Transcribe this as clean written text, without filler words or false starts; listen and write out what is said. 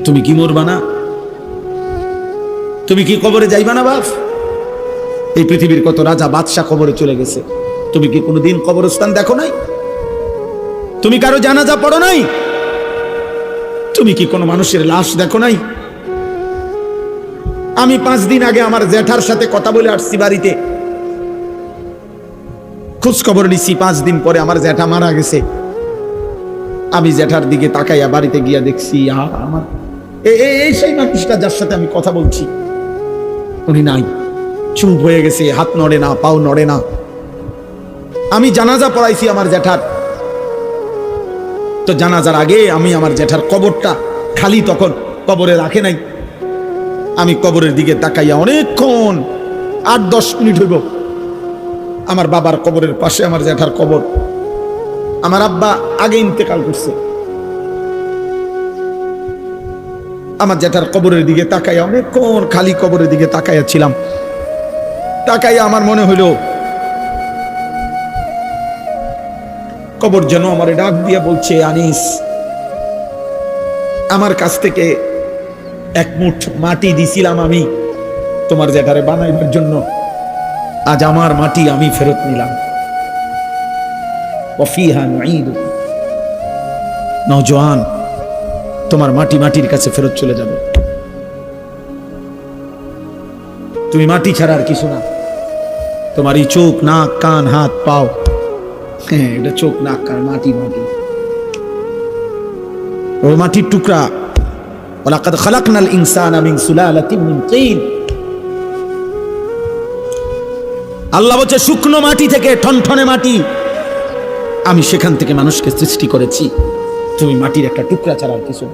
তুমি কি মরবা না? তুমি কি কবরে যাইবা না বাপ? এই পৃথিবীর কত রাজা বাদশা কবরে চলে গেছে, তুমি কি কোনোদিন কবরস্থান দেখো নাই? তুমি কারো জানাজা পড়ো নাই? তুমি কি কোনো মানুষের লাশ দেখো নাই? আমি 5 দিন আগে আমার জ্যাঠার সাথে কথা বলে আসছি, বাড়িতে খোঁজ খবর নিচ্ছি। 5 দিন পরে আমার জ্যাঠা মারা গেছে। আমি জ্যাঠার দিকে তাকাইয়া বাড়িতে গিয়া দেখছি আমার এই সেই মানুষটা যার সাথে আমি কথা বলছি, উনি নাই, চুপ হয়ে গেছে, হাত নড়ে না, পাও নড়ে না। আমি জানাজা পড়াইছি আমার জ্যাঠার, তো জানাজার আগে আমি আমার জ্যাঠার কবরটা খালি, তখন কবরে রাখে নাই। আমি কবরের দিকে তাকাইয়া অনেকক্ষণ 8-10 মিনিট হইব, আমার বাবার কবরের পাশে আমার জ্যাঠার কবর। আমার আব্বা আগে ইন্তেকাল করছে। আমার জ্যাঠার কবরের দিকে তাকাইয়া অনেকক্ষণ খালি কবরের দিকে তাকাইয়া ছিলাম। তাকাইয়া আমার মনে হইল কবর যেন আমারে ডাক দিয়ে বলছে, আনিস, আমার কাছ থেকে 1 মুঠ মাটি দিছিলাম আমি তোমার জ্যাঠারে বানাইবার জন্য, আজ আমার মাটি আমি ফেরত নিলাম। ওয়াফিহা নুঈদু, নওজোয়ান, তোমার মাটি মাটির কাছে ফেরত চলে যাবে। তুমি মাটি ছাড়া আর কিছু না। তোমার এই চোখ, নাক, কান, হাত, পাও, হ্যাঁ, এটা চোখ, নাক, কান, মাটি, মাটি, ও মাটির টুকরা। ওয়ালাকাদ খালাকনাল ইনসানা মিন সুলালাতিন মিন তিন। আল্লাহ বলছে শুকনো মাটি থেকে, ঠনঠনে মাটি, আমি সেখান থেকে মানুষকে সৃষ্টি করেছি। তুমি মাটির একটা টুকরা ছাড়া আর কিছু না।